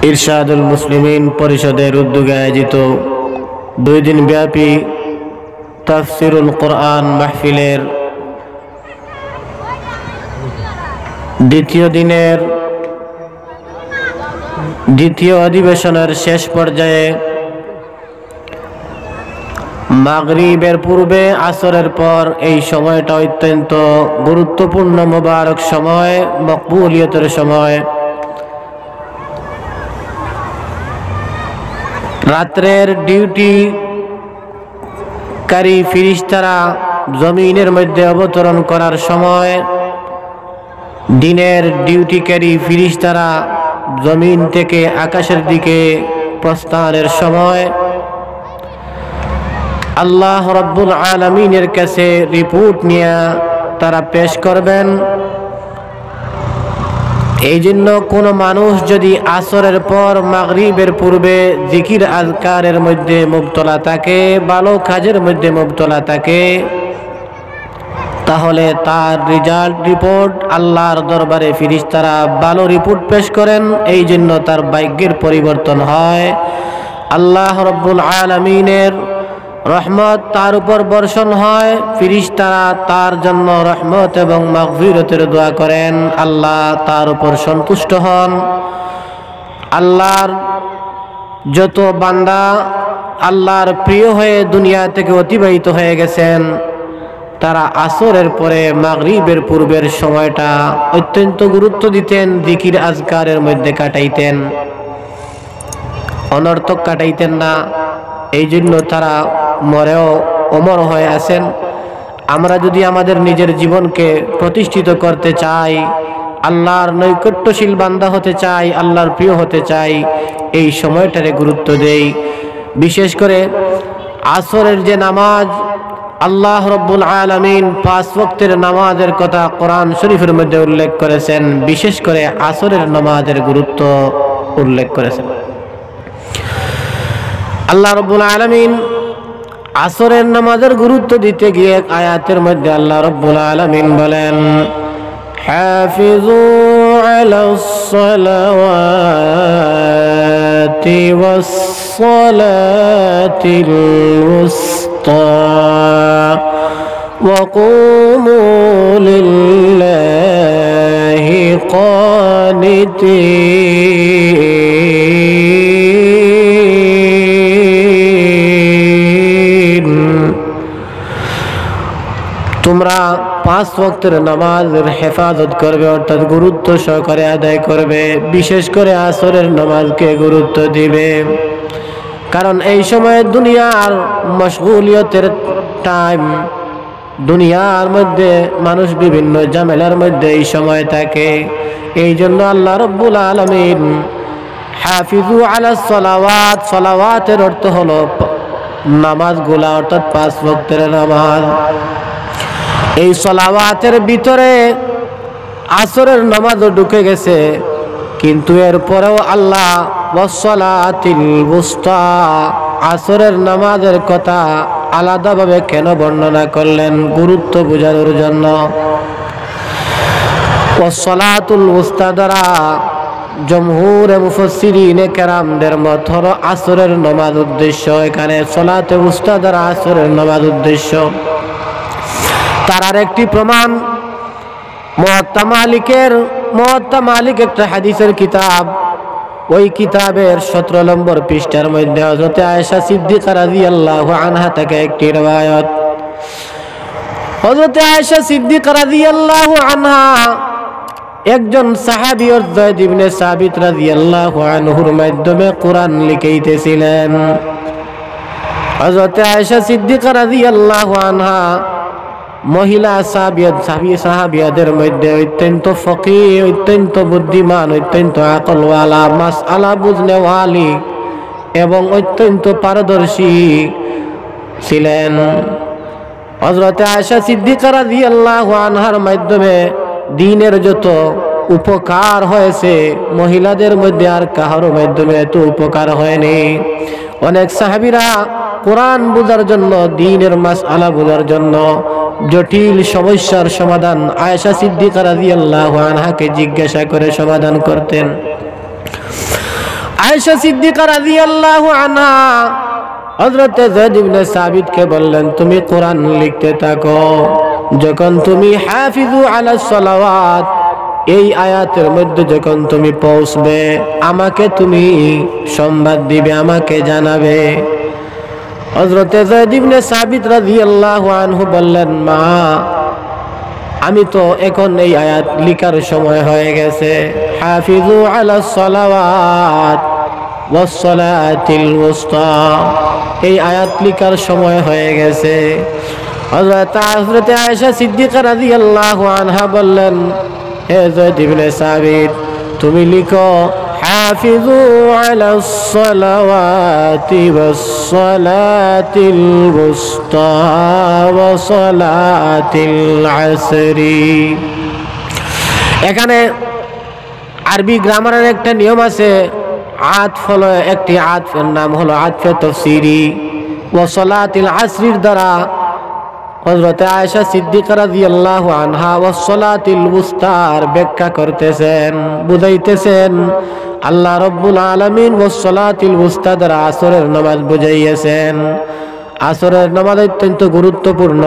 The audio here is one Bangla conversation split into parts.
ইরশাদুল মুসলিমিন পরিষদের উদ্যোগে আয়োজিত 2 দিন ব্যাপী তাফসিরুল কোরআন মাহফিলের দ্বিতীয় দিনের দ্বিতীয় অধিবেশনের শেষ পর্যায়ে মাগরিবের পূর্বে আসরের পর এই সময়টা অত্যন্ত গুরুত্বপূর্ণ মোবারক সময়, মকবুলিয়তের সময়। রাত্রের ডিউটিকারী ফেরেশতারা জমিনের মধ্যে অবতরণ করার সময়, দিনের ডিউটিকারী ফেরেশতারা জমিন থেকে আকাশের দিকে প্রস্থানের সময় আল্লাহ রাব্বুল আলামিনের কাছে রিপোর্ট নিয়ে তারা পেশ করবেন। এই জন্য কোনো মানুষ যদি আসরের পর মাগরিবের পূর্বে জিকির আজকারের মধ্যে মুবতলা থাকে, ভালো কাজের মধ্যে মুবতলা থাকে, তাহলে তার রিপোর্ট আল্লাহর দরবারে ফেরেশতারা ভালো রিপোর্ট পেশ করেন। এই জন্য তার ভাগ্যের পরিবর্তন হয়। আল্লাহ রাব্বুল আলামিনের রহমত তার উপর বর্ষণ হয়। ফেরেশতারা তার জন্য রহমত এবং মাগফিরাতের দোয়া করেন। আল্লাহ তার উপর সন্তুষ্ট হন। আল্লাহর যত বান্দা আল্লাহর প্রিয় হয়ে দুনিয়া থেকে অতিবাহিত হয়ে গেছেন, তারা আসরের পরে মাগরিবের পূর্বের সময়টা অত্যন্ত গুরুত্ব দিতেন, জিকির আজকারের মধ্যে কাটাইতেন, অনর্থক কাটাইতেন না। এই জন্য তারা মরেও অমর হয়ে আছেন। আমরা যদি আমাদের নিজের জীবনকে প্রতিষ্ঠিত করতে চাই, আল্লাহর নৈকট্যশীল বান্দা হতে চাই, আল্লাহর প্রিয় হতে চাই, এই সময়টারে গুরুত্ব দেই। বিশেষ করে আসরের যে নামাজ, আল্লাহ রাব্বুল আলামিন 5 ওয়াক্তের নামাজের কথা কোরআন শরীফের মধ্যে উল্লেখ করেছেন। বিশেষ করে আসরের নামাজের গুরুত্ব উল্লেখ করেছেন। আল্লাহ রাব্বুল আলামিন আসরের নামাজের গুরুত্ব দিতে গিয়ে এক আয়াতের মধ্যে আল্লাহ রাব্বুল আলামিন বলেন, হাফিজু আলাস সালাওয়াতি ওয়াস সালাতিল উসতা ওয়া কুমু লিল্লাহি কানিতিন। তোমরা 5 ওয়াক্তের নামাজের হেফাজত করবে, অর্থাৎ গুরুত্ব সহকারে আদায় করবে। বিশেষ করে আসরের নামাজকে গুরুত্ব দিবে, কারণ এই সময় দুনিয়ার মশগুলিয়তের টাইম, দুনিয়ার মধ্যে মানুষ বিভিন্ন ঝামেলার মধ্যে এই সময় থাকে। এই জন্য আল্লাহ রাব্বুল আলামিন হাফিজু আলাস সালাওয়াত, সালাওয়াতের অর্থ হলো নামাজগুলা, অর্থাৎ 5 ওয়াক্তের নামাজ। এই সালাওয়াতের ভিতরে আসরের নামাজও ঢুকে গেছে, কিন্তু এরপরেও আল্লাহ ওয়াসসালাতিল উসতা, আসরের নামাজের কথা আলাদাভাবে কেন বর্ণনা করলেন? গুরুত্ব বোঝানোর জন্য। ওয়াসসালাতুল উসতা দ্বারা জমহুরে মুফাসসিরিনে কেরামদের মত হলো আসরের নামাজ উদ্দেশ্য। এখানে সালাতে উসতা দ্বারা আসরের নামাজ উদ্দেশ্য। তার আরেকটি প্রমাণ মুওয়াত্তা মালিক একটা হাদিসের কিতাব। ওই কিতাবের 17 নম্বর পৃষ্ঠার মধ্যে হযরত আয়েশা সিদ্দিকা রাদিয়াল্লাহু আনহা থেকে একটি riwayat। হযরত আয়েশা সিদ্দিকা রাদিয়াল্লাহু আনহা একজন সাহাবী যায়েদ ইবনে সাবিত রাদিয়াল্লাহু আনহুর মাধ্যমে কোরআন লিখাইতেছিলেন। হযরত আয়েশা সিদ্দিকা রাদিয়াল্লাহু আনহা মহিলা সাহাবিয়াদের মধ্যে অত্যন্ত ফকিহ, অত্যন্ত বুদ্ধিমান, অত্যন্ত আকলওয়ালা, মাসআলা বুঝনেওয়ালি এবং অত্যন্ত পারদর্শী ছিলেন। হযরত আয়েশা সিদ্দিকা রাদিয়াল্লাহু আনহার মাধ্যমে দ্বীনের যত উপকার হয়েছে, মহিলাদের মধ্যে আর কারোর মাধ্যমে এত উপকার হয়নি। অনেক সাহাবীরা কোরআন বোঝার জন্য, দ্বীনের মাসআলা বোঝার জন্য জটিল সমস্যার সমাধান আয়েশা সিদ্দিকা রাদিয়াল্লাহু আনহাকে জিজ্ঞাসা করে সমাধান করতেন। আয়েশা সিদ্দিকা রাদিয়াল্লাহু আনহা হযরত যায়েদ ইবনে সাবিতকে বললেন, তুমি কোরআন লিখতে থাকো, যখন তুমি হাফিজু আলাস সালাওয়াত এই আয়াতের মধ্যে যখন তুমি পৌঁছবে আমাকে তুমি সংবাদ দিবে, আমাকে জানাবে। হযরত যায়েদ ইবনে সাবিত রাদিয়াল্লাহু আনহু বললেন, মা আমি তো এখন এই আয়াত লিখার সময় হয়ে গেছে, হাফিজু আলাস সালাওয়াত ওয়াস সালাতিল উসতা, এই আয়াত লিখার সময় হয়ে গেছে। হযরত আয়েশা সিদ্দিকা রাদিয়াল্লাহু আনহা বললেন, হে যায়েদ ইবনে সাবিত তুমি লিখো, হাফিজু আলাস সালাওয়াতি ওয়াস সালাতিল উসতা ওয়া সালাতিল আসরি। এখানে আরবি গ্রামারের একটা নিয়ম আছে, আতফ হলো একটি আতফের নাম হলো আতফে তাফসীরি। ওয়া সালাতিল আসরির দ্বারা হযরত আয়েশা সিদ্দিকা রাদিয়াল্লাহু আনহা ওয়াস সালাতিল উসতার ব্যাখ্যা করতেছেন, বুঝাইতেছেন আল্লাহ রাব্বুল আলামিন ওয়াস সালাতিল উসতা দ্বারা আসরের নামাজ বুঝাইয়েছেন। আসরের নামাজ অত্যন্ত গুরুত্বপূর্ণ।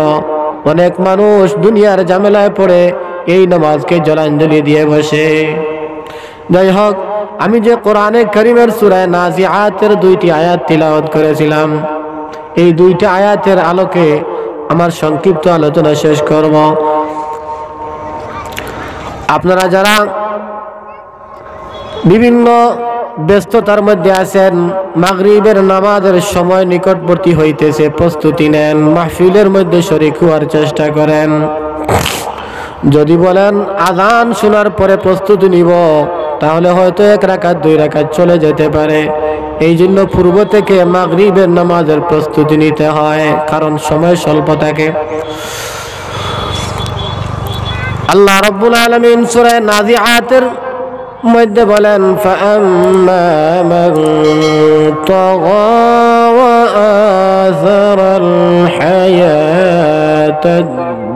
অনেক মানুষ দুনিয়ার ঝামেলায় পড়ে এই নামাজকে জলাঞ্জলি দিয়ে বসে। যাই হোক, আমি যে কোরআনে কারীমের সূরা নাজিআতের 2টি আয়াত তিলাওয়াত করেছিলাম, এই 2টা আয়াতের আলোকে আমার সংক্ষিপ্ত আলোচনা শেষ করব। আপনারা যারা বিভিন্ন ব্যস্ততার মধ্যে আছেন, মাগরিবের নামাজের সময় নিকটবর্তী হইতেছে, প্রস্তুতি নেন, মাহফিলের মধ্যে শরীক হওয়ার চেষ্টা করেন। যদি বলেন আযান শোনার পরে প্রস্তুতি নিব, তাহলে হয়তো 1 রাকাত 2 রাকাত চলে যেতে পারে। এই জন্য পূর্ব থেকে মাগরিবের নামাজের প্রস্তুতি নিতে হয়, কারণ সময় স্বল্প থাকে। আল্লাহ রাব্বুল আলামিন সূরা নাজিআতের মধ্যে বলেন, ফাআম্মা মান তাগা ওয়া আযারাল হায়াতাদ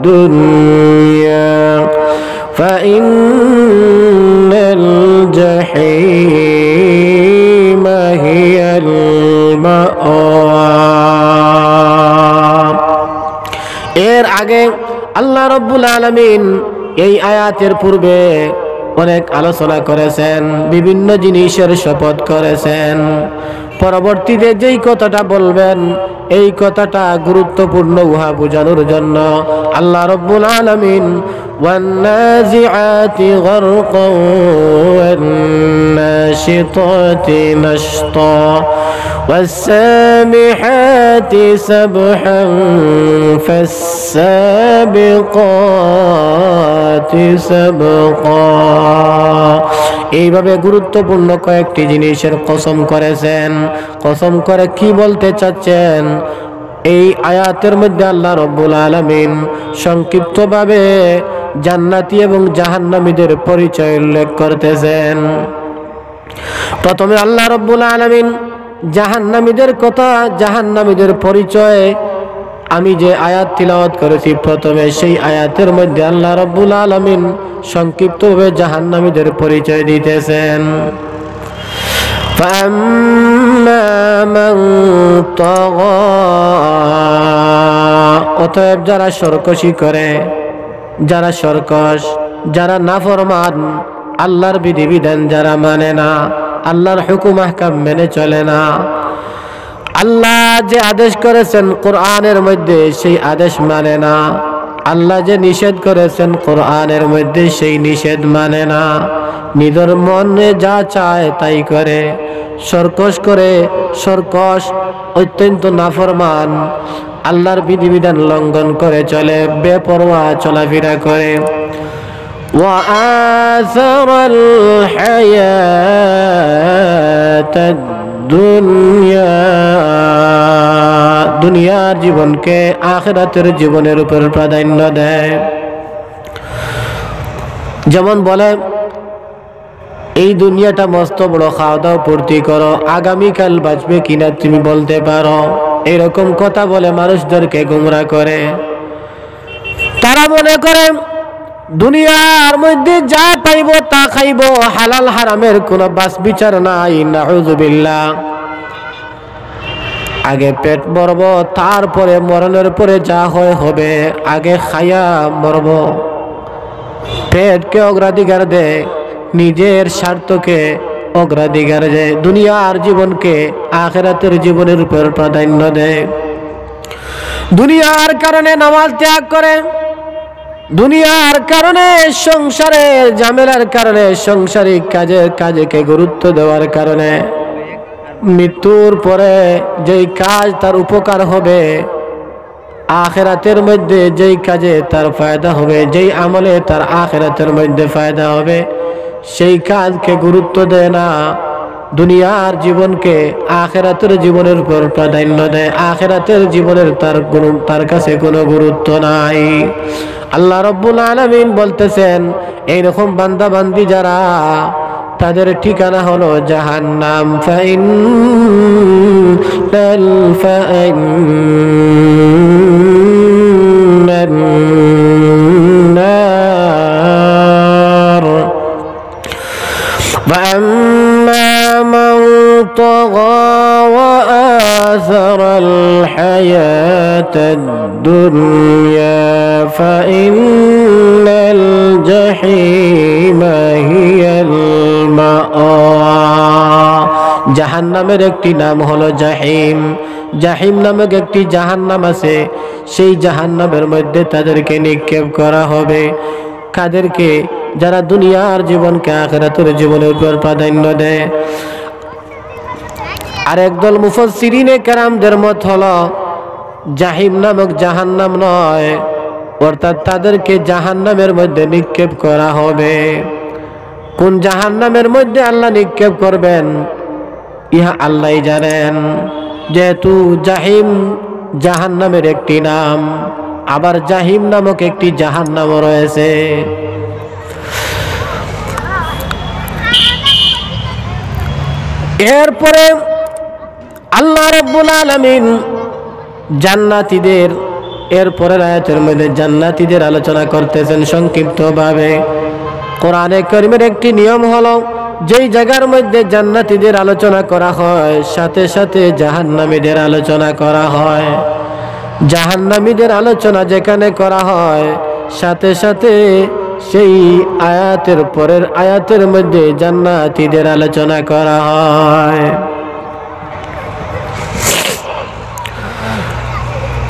দুনিয়া ফাইন্নাল জাহিমা হিয়াল মাআওয়া। এর আগে আল্লাহ রাব্বুল আলামিন এই আয়াতের পূর্বে অনেক আলোচনা করেছেন, বিভিন্ন জিনিসের শপথ করেছেন। পরবর্তীতে যেই কথাটা বলবেন এই কথাটা গুরুত্বপূর্ণ, উহা বোঝানোর জন্য আল্লাহ রাব্বুল আলামিন ওয়ান্নাজিআতি গারকান ওয়ান্নাশিতাতি নাশতা ওয়াসসাবিহাতি সাবহান ফাসসাবিকাতি সাবকা। এইভাবে গুরুত্বপূর্ণ কয়েকটি জিনিসের কসম করেছেন। কসম করে কি বলতে চাচ্ছেন? এই আয়াতের মধ্যে আল্লাহ রাব্বুল আলামিন সংক্ষিপ্তভাবে জান্নাতি এবং জাহান্নামীদের পরিচয় উল্লেখ করতেছেন। প্রথমে আল্লাহ রাব্বুল আলামিন জাহান্নামীদের কথা, জাহান্নামীদের পরিচয় আমি যে আয়াত তিলাওয়াত করেছি প্রথমে, সেই আয়াতের মধ্যে আল্লাহ রাব্বুল আলামিন সংক্ষিপ্তভাবে জাহান্নামীদের পরিচয় দিতেছেন। ফাম্মা মান তাগা, অতএব যারা সরকশি করে, যারা সরকশ, যারা নাফরমান, আল্লাহর বিধিবিধান যারা মানে না, আল্লাহর হুকুম আহকাম মেনে চলে না, আল্লাহ যে আদেশ করেছেন কোরআনের মধ্যে সেই আদেশ মানে না, আল্লাহ যে নিষেধ করেছেন কোরআনের মধ্যে সেই নিষেধ মানে না, নিজের মনে যা চায় তাই করে, সরকশ করে, সরকশ, অত্যন্ত নাফরমান, আল্লাহর বিধিবিধান লঙ্ঘন করে চলে, বেপরোয়া চলাফেরা করে। ওয়া আসারাল হায়াতাদ দুনিয়া, দুনিয়ার জীবনকে আখিরাতের জীবনের উপর প্রাধান্য দেয়। যেমন বলে এই দুনিয়াটা মস্ত বড়, খাওয়া দাওয়া পূর্তি করো, আগামীকাল বাঁচবে কিনা তুমি বলতে পারো, এরকম কথা বলে মানুষদেরকে গোমরা করে। তারা মনে করে দুনিয়ার মধ্যে যা পাইব তা খাইব, হালাল হারামের কোনো বাস বিচার নাই। নাউযুবিল্লাহ। আগে পেট ভরব, তারপরে মরণের পরে যা হয় হবে। আগে খাইয়া মরব। পেটকে অগ্রাধিকার দে, নিজের স্বার্থকে অগ্রাধিকার দে, দুনিয়ার জীবনকে আখিরাতের জীবনের উপর প্রাধান্য দে। দুনিয়ার কারণে নামাজ ত্যাগ করে, দুনিয়ার কারণে সংসারের ঝামেলার কারণে সংসারিক কাজকে গুরুত্ব দেওয়ার কারণে মৃত্যুর পরে যেই কাজ তার উপকার হবে, আখিরাতের মধ্যে যেই কাজে তার ফায়দা হবে, যেই আমলে তার আখিরাতের মধ্যে ফায়দা হবে, সেই কাজকে গুরুত্ব দেয় না। দুনিয়ার জীবনকে আখিরাতের জীবনের উপর প্রাধান্য দেয়। আখিরাতের জীবনের তার কাছে কোনো গুরুত্ব নাই। আল্লাহ রাব্বুল আলামিন বলতেছেন, এইরকম বান্দা বান্দি যারা, তাদের ঠিকানা হলো জাহান্নাম। فأما من طغى وآثر الحياة الدنيا فإن الجحيم هي المأوى। জাহান্নামের একটি নাম হলো জাহিম। জাহিম নামক একটি জাহান্নাম আছে। সেই জাহান্নামের মধ্যে তাদেরকে নিক্ষেপ করা হবে। কাদেরকে? যারা দুনিয়ার জীবনকে আখিরাতের জীবনের উপর প্রাধান্য দেয়। আর একদল মুফাসসিরিনে কেরামদের মত হলো জাহিম নামক জাহান্নাম নয়, অর্থাৎ তাদেরকে জাহান্নামের মধ্যে নিক্ষেপ করা হবে। কোন জাহান্নামের মধ্যে আল্লাহ নিক্ষেপ করবেন ইহা আল্লাহই জানেন। যেহেতু জাহিম জাহান্নামের একটি নাম, আবার জাহিম নামক একটি জাহান্নামও রয়েছে। এরপরে আল্লাহ রাব্বুল আলামিন জান্নাতীদের, এরপরের আয়াতের মধ্যে জান্নাতীদের আলোচনা করতেছেন সংক্ষিপ্তভাবে। কোরআনে কারীমের একটি নিয়ম হলো, যেই জায়গার মধ্যে জান্নাতীদের আলোচনা করা হয় সাথে সাথে জাহান্নামীদের আলোচনা করা হয়। জাহান্নামীদের আলোচনা যেখানে করা হয় সাথে সাথে সেই আয়াতের পরের আয়াতের মধ্যে জান্নাতীদের আলোচনা করা হয়।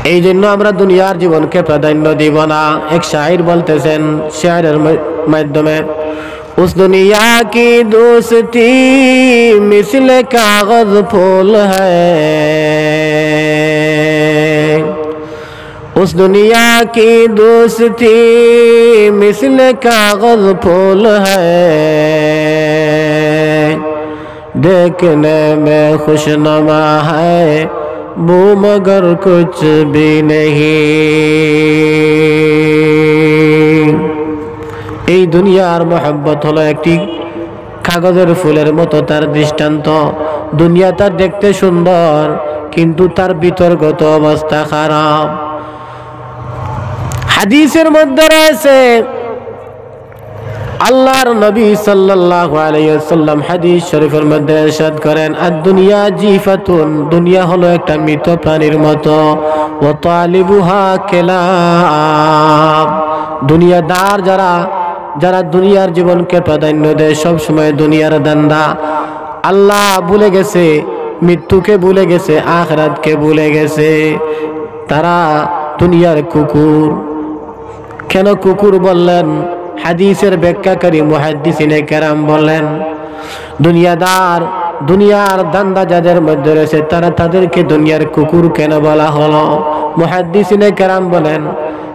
এই জন্য আমরা দুনিয়ার জীবনকে প্রাধান্য দিব না। এক শায়ের বলতেছেন শায়েরের মাধ্যমে, उस दुनिया की दोस्ती मिसल कागज फूल है, उस दुनिया की दोस्ती मिसल कागज फूल है, देखने में खुशनुमा है वो मगर कुछ भी नहीं। এই দুনিয়ার মোহাব্বত হলো একটি কাগজের ফুলের মতো, তার দৃষ্টান্ত। দুনিয়া তার দেখতে সুন্দর, কিন্তু তার বিতর্গত অবস্থা খারাপ। হাদিসের মধ্যে রয়েছে, আল্লাহর নবী সাল্লাল্লাহু আলাইহি ওয়াসাল্লাম হাদিস শরীফের মধ্যে ইরশাদ করেন, আদ-দুনিয়া জিফাতুন, দুনিয়া হলো একটা মৃত প্রাণীর মতো, ওয়া তালিবুহা কিলাব, দুনিয়াদার যারা দুনিয়ার জীবনকে প্রাধান্য দেয়, সব সময় দুনিয়ার দান্দা, আল্লাহ ভুলে গেছে, মৃত্যুকে ভুলে গেছে, আখিরাতকে ভুলে গেছে, তারা দুনিয়ার কুকুর। কেন কুকুর বললেন? হাদিসের ব্যাখ্যাকারী মুহাদ্দিসিনে কেরাম বললেন, দুনিয়ার দান্দা যাদের মধ্যে রয়েছে তাদেরকে দুনিয়ার কুকুর কেন বলা হলো? মুহাদ্দিসিনে কেরাম বলেন,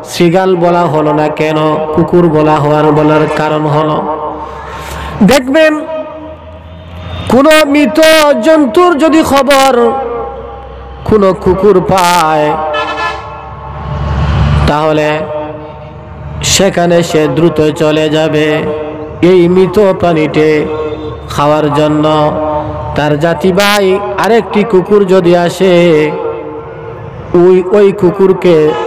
শৃগাল বলা হলো না কেন, কুকুর বলার কারণ হলো, দেখবেন কোন মৃত জন্তুর যদি খবর কোন কুকুর পায়, তাহলে সেখানে সে দ্রুত চলে যাবে এই মৃত প্রাণীটি খাওয়ার জন্য। তার জাতি ভাই আরেকটি কুকুর যদি আসে, ওই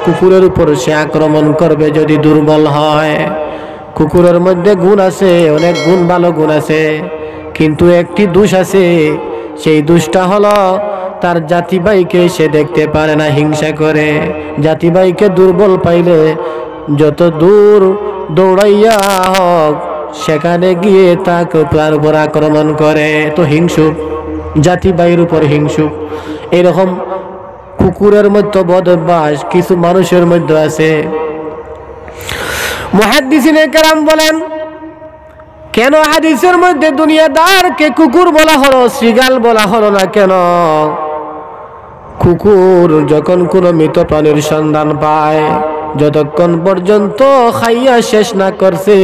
কুকুরের উপর সে আক্রমণ করবে যদি দুর্বল হয়। কুকুরের মধ্যে গুণ আছে, অনেক গুণ, ভালো গুণ আছে, কিন্তু একটি দোষ আছে। সেই দোষটা হলো তার জাতি ভাইকে সে দেখতে পারে না, হিংসা করে। জাতি ভাইকে দুর্বল পাইলে যত দূর দৌড়াইয়া হোক সেখানে গিয়ে তার উপর আক্রমণ করে। তো হিংসুক, জাতি ভাইয়ের উপর হিংসুক। এরকম কুকুরের মধ্যে বদ অভ্যাস কিছু মানুষের মধ্যে আছে। মুহাদ্দিসিনে কেরাম বলেন, কেন হাদিসের মধ্যে দুনিয়াদারকে কুকুর বলা হলো, শৃগাল বলা হলো না কেন? কুকুর যখন কোনো মৃত প্রাণীর সন্ধান পায়, যতক্ষণ পর্যন্ত খাইয়া শেষ না করছে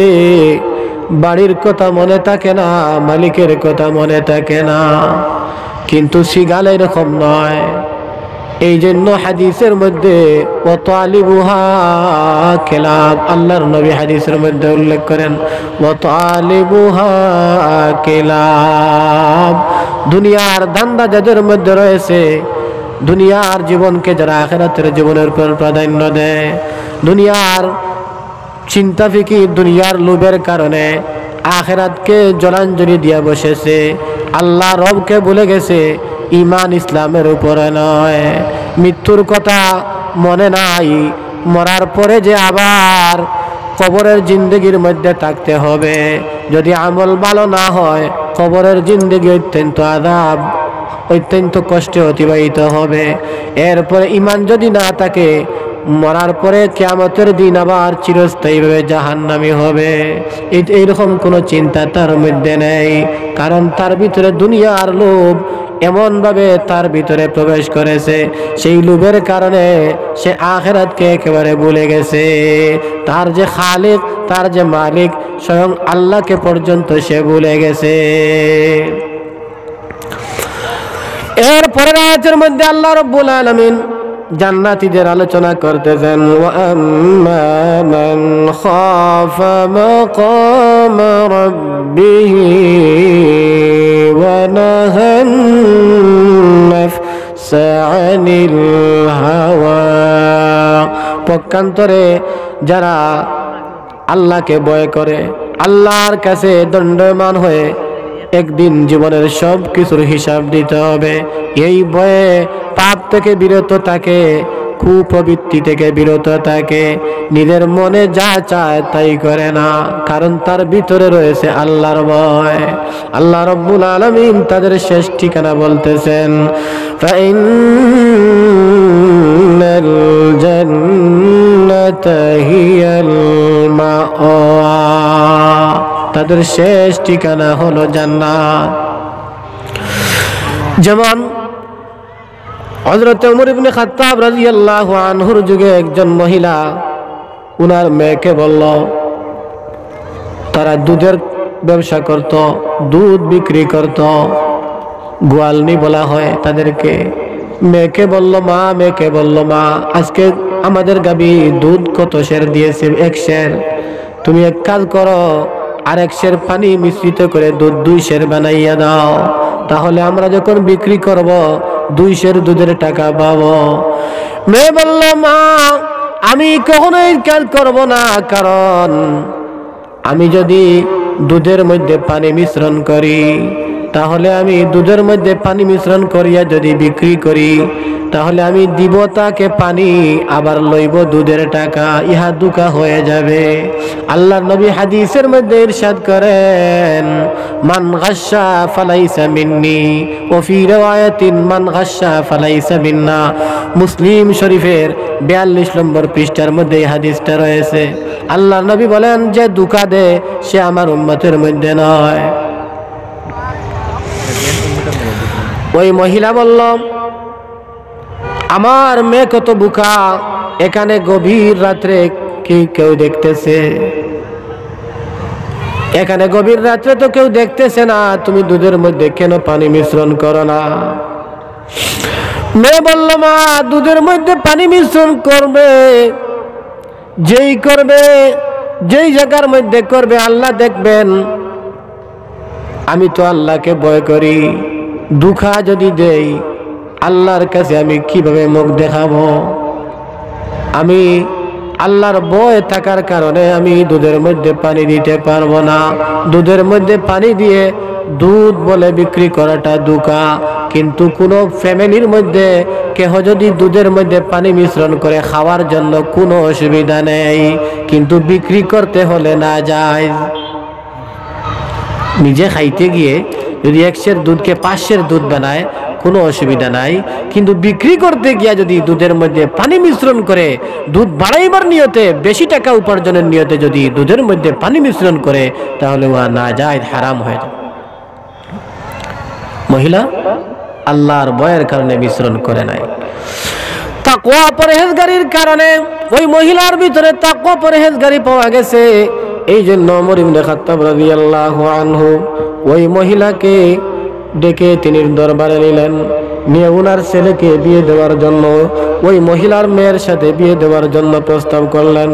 বাড়ির কথা মনে থাকে না, মালিকের কথা মনে থাকে না। কিন্তু শৃগাল এরকম নয়। এই জন্য হাদিসের মধ্যে ওয়াতালিবুহা কিলাব, আল্লাহর নবী হাদিসের মধ্যে উল্লেখ করেন ওয়াতালিবুহা কিলাব। দুনিয়ার ধান্দা যাদের মধ্যে রয়েছে, দুনিয়ার জীবনকে যারা আখিরাতের জীবনের উপর প্রাধান্য দেয়, দুনিয়ার চিন্তা ফিকির, দুনিয়ার লোভের কারণে আখিরাতকে জলাঞ্জলি দিয়ে বসেছে, আল্লাহ রবকে ভুলে গেছে, ইমান ইসলামের উপরে নয়, মৃত্যুর কথা মনে নাই, মরার পরে যে আবার কবরের জিন্দগির মধ্যে থাকতে হবে, যদি আমল ভালো না হয় কবরের জিন্দগি অত্যন্ত আযাব, অত্যন্ত কষ্টে অতিবাহিত হবে। এরপরে ইমান যদি না থাকে, মরার পরে কিয়ামতের দিন আবার চিরস্থায়ীভাবে জাহান্নামী হবে। এইরকম কোনো চিন্তা তার মধ্যে নেই, কারণ তার ভিতরে দুনিয়ার লোভ এমনভাবে তার ভিতরে প্রবেশ করেছে, সেই লোভের কারণে সে আখিরাতকে একেবারে ভুলে গেছে। তার যে খালিক, তার যে মালিক, স্বয়ং আল্লাহকে পর্যন্ত সে ভুলে গেছে। এরপরের আয়াতের মধ্যে আল্লাহ রাব্বুল আলামিন জান্নাতীদের আলোচনা করতেছেন, ওয়া আম্মা মান খাফা মাকাম রাব্বিহি ওয়া নাহান নাফসা আনিল হাওয়া। পক্ষান্তরে যারা আল্লাহকে ভয় করে, আল্লাহর কাছে দণ্ডায়মান হয়ে একদিন জীবনের সব কিছুর হিসাব দিতে হবে, এই ভয়ে পাপ থেকে বিরত থাকে, কুপ্রবৃত্তি থেকে বিরত থাকে, নিজের মনে যা চায় তাই করে না, কারণ তার ভিতরে রয়েছে আল্লাহর ভয়। আল্লাহ রাব্বুল আলামিন তাদের শেষ ঠিকানা বলতেছেন, ফাইন্নাল জান্নাতা হিয়াল মাওয়া, তাদের শেষ ঠিকানা হলো জান্নাত। যেমন হযরত ওমর ইবনে খাত্তাব রাদিয়াল্লাহু আনহুর যুগে একজন মহিলা উনার মেয়েকে বলল, তারা দুধের ব্যবসা করত, দুধ বিক্রি করত, গোয়ালনি বলা হয় তাদেরকে। মেয়েকে বলল মা, আজকে আমাদের গাবি দুধ কত সের দিয়েছে? 1 সের। তুমি এক কাজ করো, আর 1 সের পানি মিশ্রিত করে দুধ 2 সের বানাইয়া দাও, তাহলে আমরা যখন বিক্রি করব 2 সের দুধের টাকা পাবো। মেয়ে বলল, মা আমি কখনোই কাজ করব না, কারণ আমি যদি দুধের মধ্যে পানি মিশ্রণ করি, তাহলে আমি দুধের মধ্যে পানি মিশ্রণ করিয়া যদি বিক্রি করি, তাহলে আমি দিব তাকে পানি, আবার লইব দুধের টাকা, ইহা দুকা হয়ে যাবে। আল্লাহর নবী হাদিসের মধ্যে ইরশাদ করেন, মান গাশশা ফালাইসা মিন্নি, ওয়া ফি riwayatin মান গাশশা ফালাইসা মিন্না। মুসলিম শরীফের 42 নম্বর পৃষ্ঠার মধ্যে এই হাদিসটা রয়েছে। আল্লাহর নবী বলেন, যে দুকা দেয় সে আমার উম্মতের মধ্যে নয়। ওই মহিলা বলল, আমার মেয়ে কত বোকা, এখানে গভীর রাত্রে কি কেউ দেখতেছে? এখানে গভীর রাত্রে তো কেউ দেখতেছে না, তুমি দুধের মধ্যে কেন পানি মিশ্রণ করো না? মেয়ে বলল, মা দুধের মধ্যে পানি মিশ্রণ করবে, যেই জায়গার মধ্যে করবে আল্লাহ দেখবেন। আমি তো আল্লাহকে ভয় করি, দুঃখা যদি দেই আল্লাহর কাছে আমি কিভাবে মুখ দেখাবো? আমি আল্লাহর ভয় থাকার কারণে আমি দুধের মধ্যে পানি দিতে পারবো না। দুধের মধ্যে পানি দিয়ে দুধ বলে বিক্রি করাটা ধোঁকা। কিন্তু কোনো ফ্যামিলির মধ্যে কেহ যদি দুধের মধ্যে পানি মিশ্রণ করে খাওয়ার জন্য কোনো অসুবিধা নেই, কিন্তু বিক্রি করতে হলে না যায়। নিজে খাইতে গিয়ে যদি 100 দুধকে 500 দুধ বানায় কোনো অসুবিধা নাই, কিন্তু বিক্রি করতে গিয়া যদি দুধের মধ্যে পানি মিশ্রণ করে দুধ বাড়াইবার নিয়তে, বেশি টাকা উপার্জনের নিয়তে যদি দুধের মধ্যে পানি মিশ্রণ করে, তাহলে উহা না যায়, হারাম হয়ে যায়। মহিলা আল্লাহর ভয়ের কারণে মিশ্রণ করে নাই, তাকওয়া পরহেজগারির কারণে ওই মহিলার ভিতরে তাকওয়া পরহেজগারি পাওয়া গেছে। এই জন্য ওমর ইবনে খাত্তাব রাদিয়াল্লাহু আনহু ওই মহিলাকে ডেকে তিনি দরবারে নিলেন, নিয়ে ওনার ছেলেকে বিয়ে দেওয়ার জন্য, ওই মহিলার মেয়ের সাথে বিয়ে দেওয়ার জন্য প্রস্তাব করলেন।